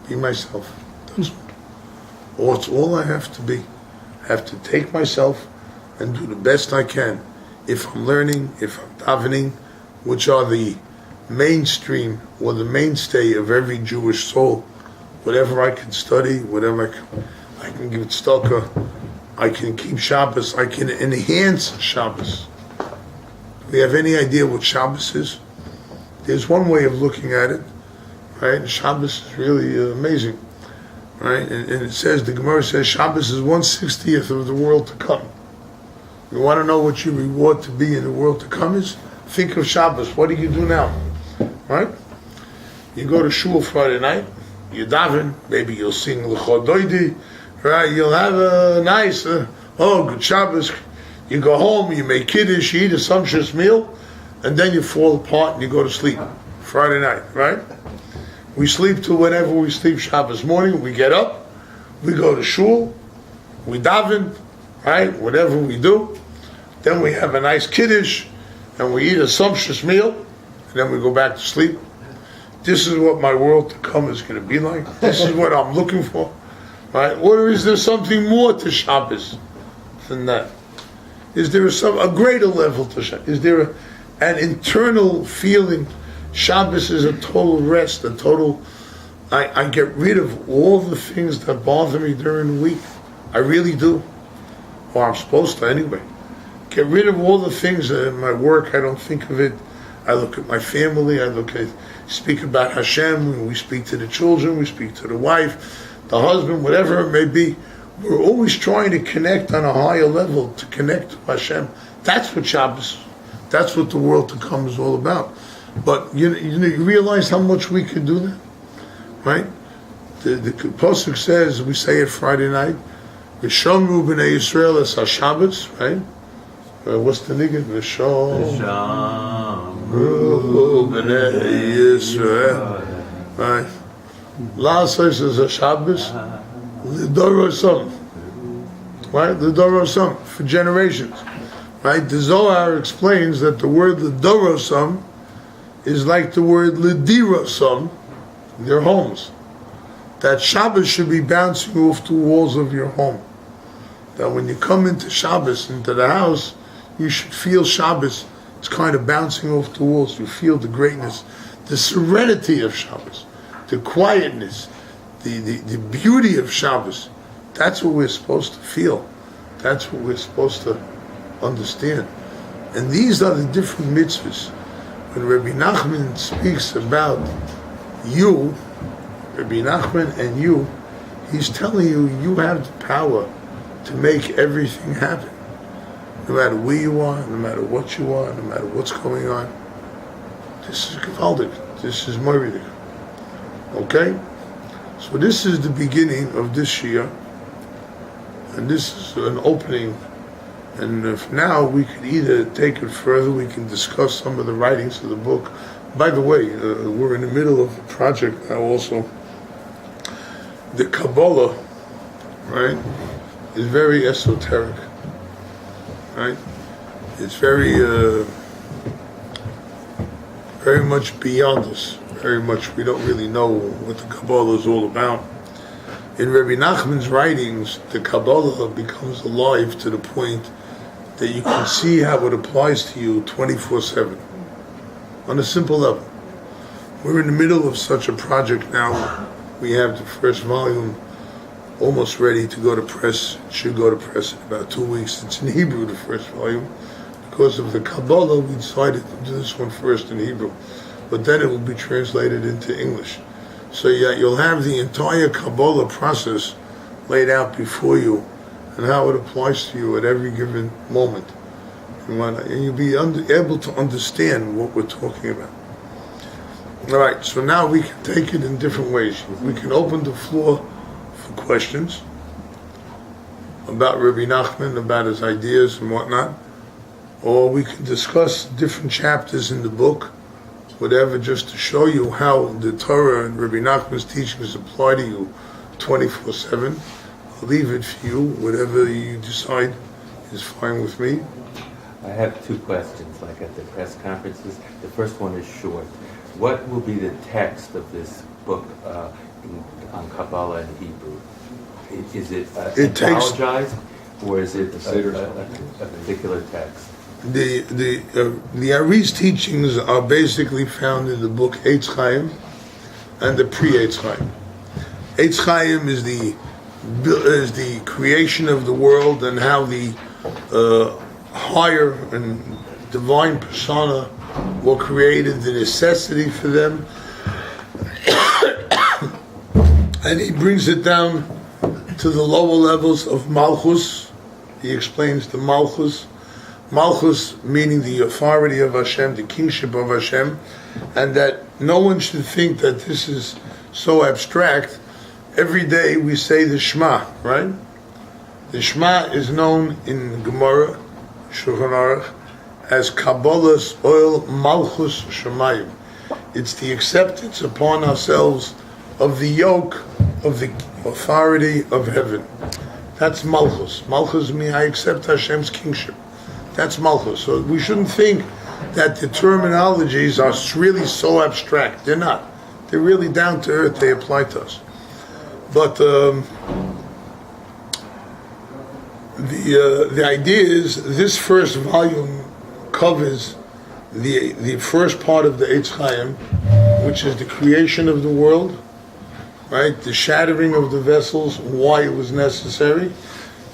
be myself. That's all I have to be. I have to take myself and do the best I can. If I'm learning, if I'm davening, which are the mainstream or the mainstay of every Jewish soul, whatever I can study, whatever I can give tzedakah, I can keep Shabbos, I can enhance Shabbos. Do we have any idea what Shabbos is? There's one way of looking at it, right? Shabbos is really amazing, right? And it says, the Gemara says, Shabbos is 1/60th of the world to come. You want to know what your reward to be in the world to come is? Think of Shabbos. What do you do now? Right? You go to shul Friday night, you daven, maybe you'll sing L'cha Doidi, right? You'll have a nice, good Shabbos. You go home, you make kiddush, you eat a sumptuous meal, and then you fall apart and you go to sleep. Friday night, right? We sleep till whenever we sleep Shabbos morning, we get up, we go to shul, we daven, right? Whatever we do. Then we have a nice kiddush, and we eat a sumptuous meal, and then we go back to sleep. This is what my world to come is going to be like. This is what I'm looking for, right? Or is there something more to Shabbos than that? Is there a greater level to Shabbos? Is there an internal feeling? Shabbos is a total rest, a total, I get rid of all the things that bother me during the week. I really do. Or I'm supposed to anyway. Get rid of all the things that in my work, I don't think of it. I look at my family, speak about Hashem, we speak to the children, we speak to the wife, the husband, whatever it may be. We're always trying to connect on a higher level, to connect to Hashem. That's what Shabbos, that's what the world to come is all about. But you realize how much we could do that, right? The Pasuk says, we say it Friday night, V'shamru b'nei Yisrael es ha-Shabbos, right? What's the nigga? V'shamru b'nei Yisrael, right? La'asos es ha-Shabbos, l'dorosam, right? L'dorosam, for generations, right? The Zohar explains that the word l'dorosam is like the word l'dirosam, their homes. That Shabbos should be bouncing off the walls of your home. That when you come into Shabbos, into the house, you should feel Shabbos. It's kind of bouncing off the walls. You feel the greatness, the serenity of Shabbos, the quietness, the beauty of Shabbos. That's what we're supposed to feel. That's what we're supposed to understand. And these are the different mitzvahs. When Rabbi Nachman speaks about you, Rabbi Nachman and you, he's telling you, you have the power to make everything happen. No matter where you are, no matter what you are, no matter what's going on. This is Gewaldig. This is Moiridik. Okay? So this is the beginning of this year. And this is an opening. And if now we could either take it further, we can discuss some of the writings of the book. By the way, we're in the middle of a project now also. The Kabbalah, right, is very esoteric, right? It's very much beyond us. Very much, we don't really know what the Kabbalah is all about. In Rabbi Nachman's writings, the Kabbalah becomes alive to the point that you can see how it applies to you 24/7, on a simple level. We're in the middle of such a project now. We have the first volume almost ready to go to press. It should go to press in about 2 weeks. It's in Hebrew, the first volume. Because of the Kabbalah, we decided to do this one first in Hebrew. But then it will be translated into English. So yeah, you'll have the entire Kabbalah process laid out before you and how it applies to you at every given moment. And you'll be able to understand what we're talking about. All right, so now we can take it in different ways. We can open the floor for questions about Rabbi Nachman, about his ideas and whatnot, or we can discuss different chapters in the book, whatever, just to show you how the Torah and Rabbi Nachman's teachings apply to you 24/7. I'll leave it for you. Whatever you decide is fine with me. I have two questions, like at the press conferences. The first one is short. What will be the text of this book? on Kabbalah and Hebrew? Is it It takes- apologized, or is it a particular text? The Ari's teachings are basically found in the book Eitz Chaim and the pre-Eitz Chaim. Eitz Chaim is the creation of the world and how the higher and divine persona were created, the necessity for them, and he brings it down to the lower levels of Malchus. He explains the Malchus. Malchus meaning the authority of Hashem, the kingship of Hashem, and that no one should think that this is so abstract. Every day we say the Shema, right? The Shema is known in Gemara, Shulchan Aruch, as Kabbalah's oil Malchus Shemayim. It's the acceptance upon ourselves of the yoke of the authority of heaven. That's Malchus. Malchus means I accept Hashem's kingship. That's Malchus. So we shouldn't think that the terminologies are really so abstract. They're not. They're really down to earth. They apply to us. But the idea is this first volume covers the first part of the Eitz Chaim, which is the creation of the world, right? The shattering of the vessels, why it was necessary,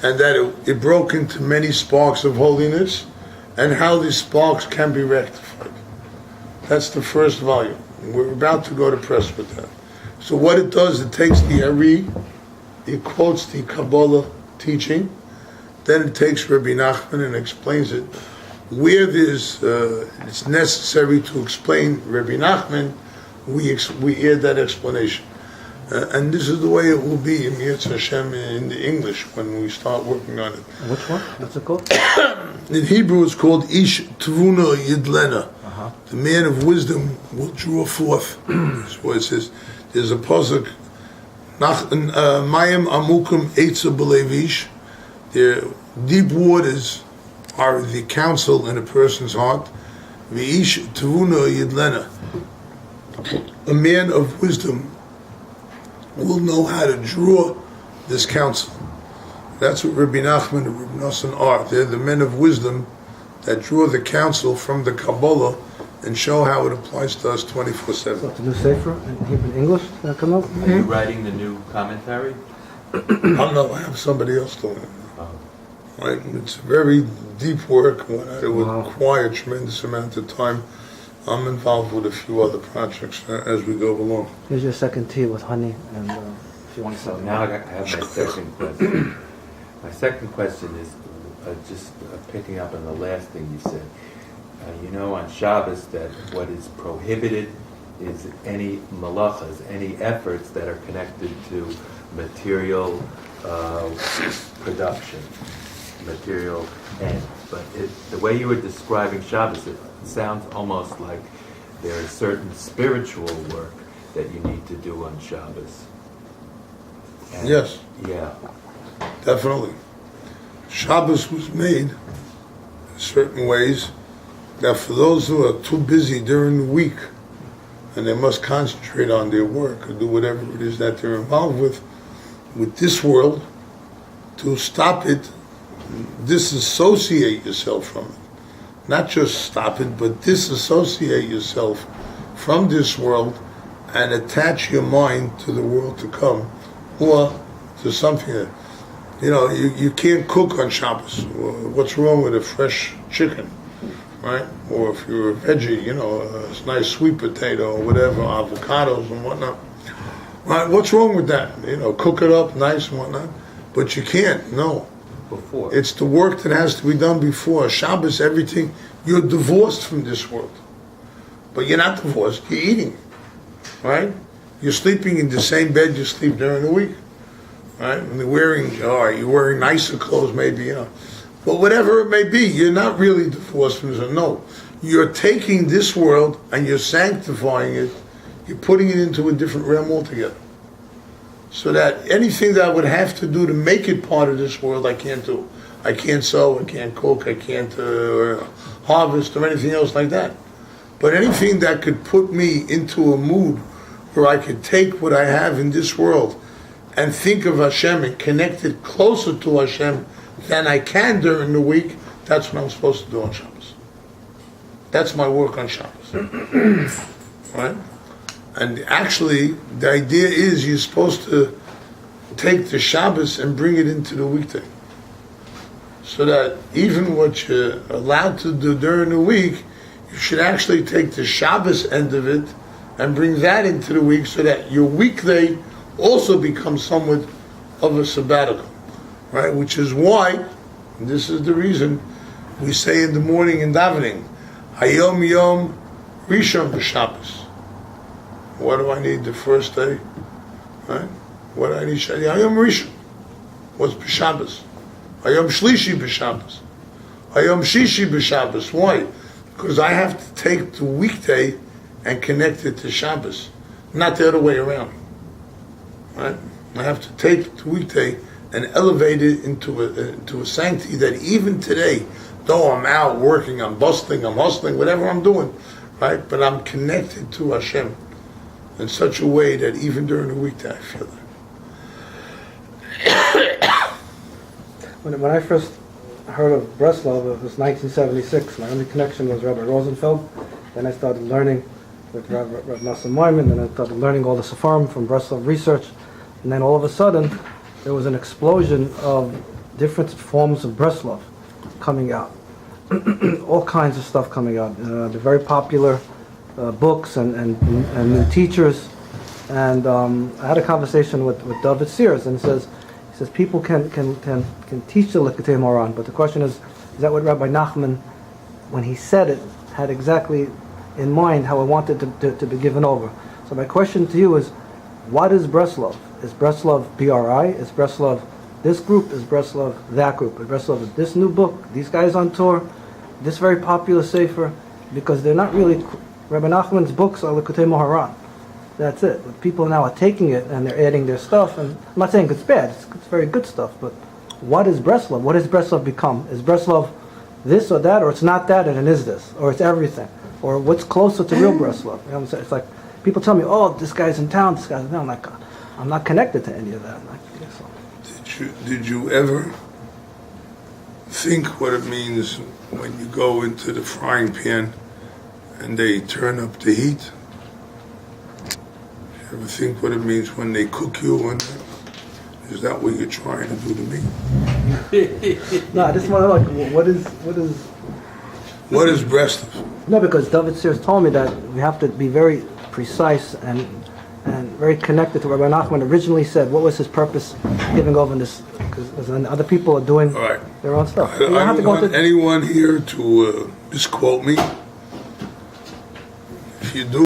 and that it broke into many sparks of holiness, and how these sparks can be rectified. That's the first volume. We're about to go to press with that. So what it does, it takes the Ari, it quotes the Kabbalah teaching, then it takes Rabbi Nachman and explains it. Where there's it's necessary to explain Rabbi Nachman, we add that explanation. And this is the way it will be in Yirtzeh Hashem in the English when we start working on it. Which one? What's it called? In Hebrew it's called Ish Tvuna Yidlena. The man of wisdom will draw forth. That's what it says. There's a pasuk, Mayim Amukum Eitza B'Levish. The deep waters are the counsel in a person's heart. V'ish Tvuna Yidlena. A man of wisdom will know how to draw this counsel. That's what Rabbi Nachman and Rabbi Nosson are. They're the men of wisdom that draw the counsel from the Kabbalah and show how it applies to us 24/7. So it's a new sefer in Hebrew, English that come up? Are you writing the new commentary? I don't know, I have somebody else doing it. Oh. Right? It's very deep work. It would require a tremendous amount of time. I'm involved with a few other projects as we go along. Here's your second tea with honey, and if you want to So sell it. now I have my second question. My second question is just picking up on the last thing you said. On Shabbos that what is prohibited is any malachas, any efforts that are connected to material production, material end. But the way you were describing Shabbos, it sounds almost like there is certain spiritual work that you need to do on Shabbos. And Yes. Yeah. Definitely. Shabbos was made in certain ways that for those who are too busy during the week and they must concentrate on their work or do whatever it is that they're involved with this world, to stop it, disassociate yourself from it. Not just stop it, but disassociate yourself from this world and attach your mind to the world to come or to something that, you can't cook on Shabbos. What's wrong with a fresh chicken, right? Or if you're a veggie, a nice sweet potato or whatever, avocados and whatnot. Right? What's wrong with that? Cook it up nice and whatnot. But you can't, no. Before. It's the work that has to be done before. Shabbos, everything, you're divorced from this world. But you're not divorced, you're eating, right? You're sleeping in the same bed you sleep during the week. Right? And you're wearing nicer clothes maybe, But whatever it may be, you're not really divorced from this. No. You're taking this world and you're sanctifying it. You're putting it into a different realm altogether. So that anything that I would have to do to make it part of this world, I can't do. I can't sew, I can't cook, I can't harvest or anything else like that. But anything that could put me into a mood where I can take what I have in this world and think of Hashem and connect it closer to Hashem than I can during the week, that's what I'm supposed to do on Shabbos. That's my work on Shabbos. Right? And actually, the idea is you're supposed to take the Shabbos and bring it into the weekday. So that even what you're allowed to do during the week, you should actually take the Shabbos end of it and bring that into the week so that your weekday also becomes somewhat of a sabbatical. Right? Which is why, and this is the reason, we say in the morning in davening, Hayom Yom Rishon b'Shabbos. What do I need the first day? Right? What do I need? Hayom Rishon. What's b'Shabbos? Hayom Shlishi b'Shabbos. Hayom Shishi b'Shabbos. Why? Because I have to take the weekday and connect it to Shabbos, not the other way around. Right? I have to take the weekday and elevate it into a sanctity that even today, though I'm out working, I'm bustling, I'm hustling, whatever I'm doing, right? But I'm connected to Hashem in such a way that even during the weekday I feel that. When I first heard of Breslov, it was 1976. My only connection was Rabbi Rosenfeld. Then I started learning with Rabbi Nachman You, then I started learning all the Sefarim from Breslov research. And then all of a sudden, there was an explosion of different forms of Breslov coming out. All kinds of stuff coming out. The very popular books and new teachers. And I had a conversation with David Sears, and he says people can teach the Likutei Moharan, but the question is that what Rabbi Nachman, when he said it, had exactly in mind how I wanted to be given over? So my question to you is, what is Breslov? Is Breslov BRI? Is Breslov this group? Is Breslov that group? Is Breslov this new book? These guys on tour? This very popular sefer? Because they're not really... Rabbi Nachman's books are Likutei Moharan. That's it. But people now are taking it and they're adding their stuff. And I'm not saying it's bad. It's very good stuff. But what is Breslov? What has Breslov become? Is Breslov this or that? Or it's not that and it is this? Or it's everything? Or what's closer to real Breslov? You know what I'm saying? It's like people tell me, oh, this guy's in town, this guy's in town. I'm not connected to any of that. Did you ever think what it means when you go into the frying pan and they turn up the heat? You ever think what it means when they cook you? And is that what you're trying to do to me? No, I just want to know, what is What is Breslov? No, because David Sears told me that we have to be very precise and very connected to what Rabbi Nachman originally said. What was his purpose giving over this? Because other people are doing their own stuff. I don't want anyone here to misquote me. If you do,